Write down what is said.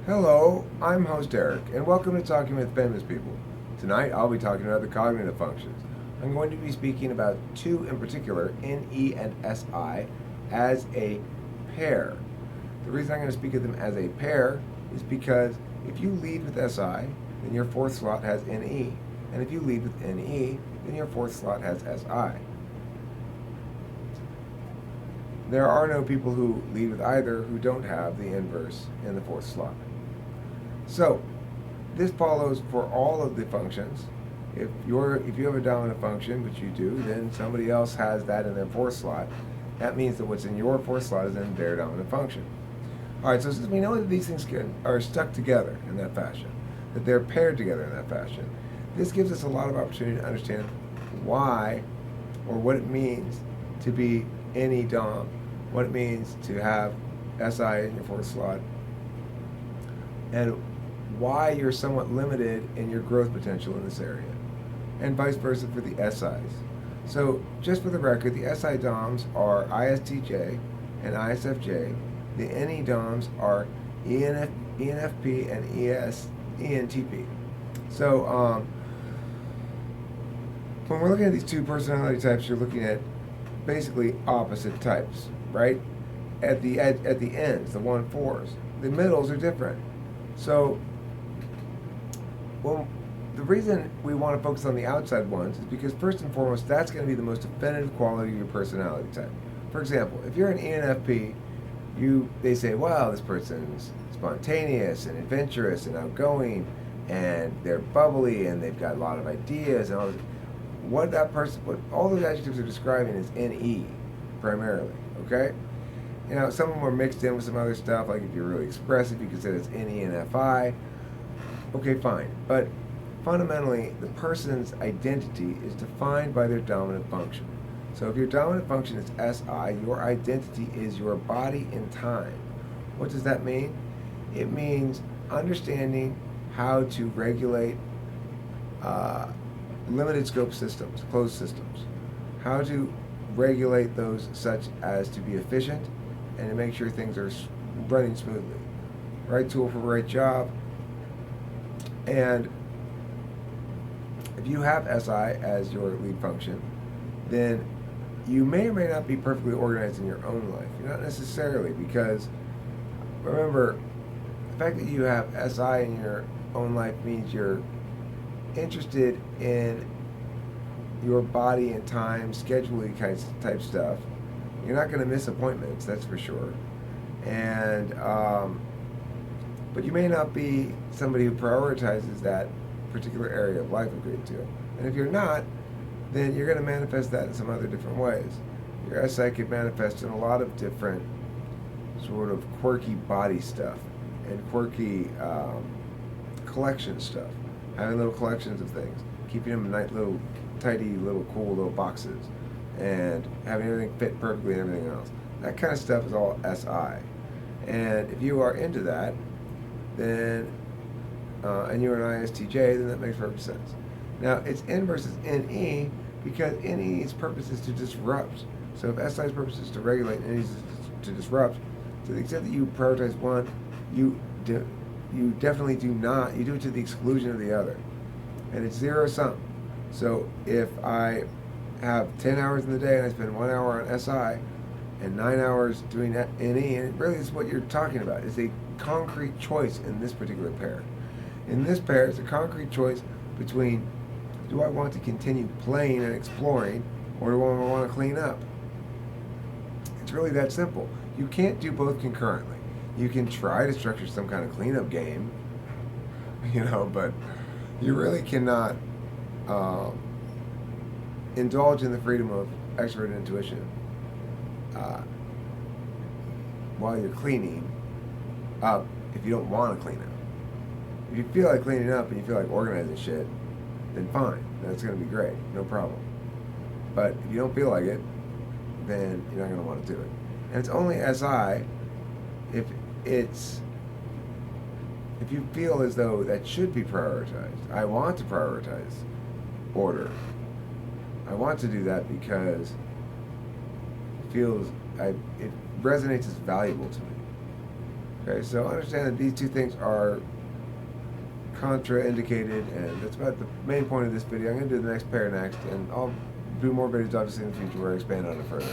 Hello, I'm host Eric, and welcome to Talking with Famous People. Tonight I'll be talking about the cognitive functions. I'm going to be speaking about two in particular, NE and SI, as a pair. The reason I'm going to speak of them as a pair is because if you lead with SI, then your fourth slot has NE, and if you lead with NE, then your fourth slot has SI. There are no people who lead with either who don't have the inverse in the fourth slot. So, this follows for all of the functions. If you have a dominant function, which you do, then somebody else has that in their fourth slot. That means that what's in your fourth slot is in their dominant function. All right, so since we know that these things are stuck together in that fashion, that they're paired together in that fashion, this gives us a lot of opportunity to understand why or what it means to be any dom, what it means to have SI in your fourth slot, and why you're somewhat limited in your growth potential in this area, and vice versa for the SIs. So, just for the record, the SI DOMs are ISTJ and ISFJ. The NE DOMs are ENFP and ENTP. So, when we're looking at these two personality types, you're looking at basically opposite types, right? At the ends, the 1-4s. The middles are different. So, well, the reason we want to focus on the outside ones is because first and foremost, that's going to be the most definitive quality of your personality type. For example, if you're an ENFP, they say, wow, this person's spontaneous and adventurous and outgoing, and they're bubbly and they've got a lot of ideas and all this. What all those adjectives are describing is NE primarily. Okay. You know, some of them are mixed in with some other stuff. Like if you're really expressive, you can say it's NE and FI. Okay, fine. But fundamentally, the person's identity is defined by their dominant function. So if your dominant function is SI, your identity is your body in time. What does that mean? It means understanding how to regulate limited scope systems, closed systems. How to regulate those such as to be efficient and to make sure things are running smoothly. Right tool for the right job. And if you have SI as your lead function, then you may or may not be perfectly organized in your own life. You're not necessarily, because remember, the fact that you have SI in your own life means you're interested in your body and time, scheduling type stuff. You're not going to miss appointments, that's for sure. And but you may not be somebody who prioritizes that particular area of life a great deal. And if you're not, then you're going to manifest that in some other different ways. Your SI could manifest in a lot of different sort of quirky body stuff and quirky collection stuff. Having little collections of things, keeping them in nice little, tidy, little cool little boxes, and having everything fit perfectly and everything else. That kind of stuff is all SI. And if you are into that, then and you're an ISTJ, then that makes perfect sense. Now, it's N versus NE because NE's purpose is to disrupt. So if SI's purpose is to regulate and NE's to disrupt, to the extent that you prioritize one, you definitely do not. You do it to the exclusion of the other. And it's zero sum. So if I have 10 hours in the day and I spend 1 hour on SI and 9 hours doing NE, and it really is what you're talking about. It's a concrete choice in this particular pair. In this pair, it's a concrete choice between, do I want to continue playing and exploring, or do I want to clean up? It's really that simple. You can't do both concurrently. You can try to structure some kind of cleanup game, but you really cannot indulge in the freedom of extrovert intuition while you're cleaning up if you don't want to clean up. If you feel like cleaning up and you feel like organizing shit, then fine. That's going to be great. No problem. But if you don't feel like it, then you're not going to want to do it. And it's only SI if you feel as though that should be prioritized. I want to prioritize order. I want to do that because it resonates as valuable to me. Okay, so understand that these two things are contraindicated, and that's about the main point of this video. I'm going to do the next pair next, and I'll do more videos obviously in the future where I expand on it further.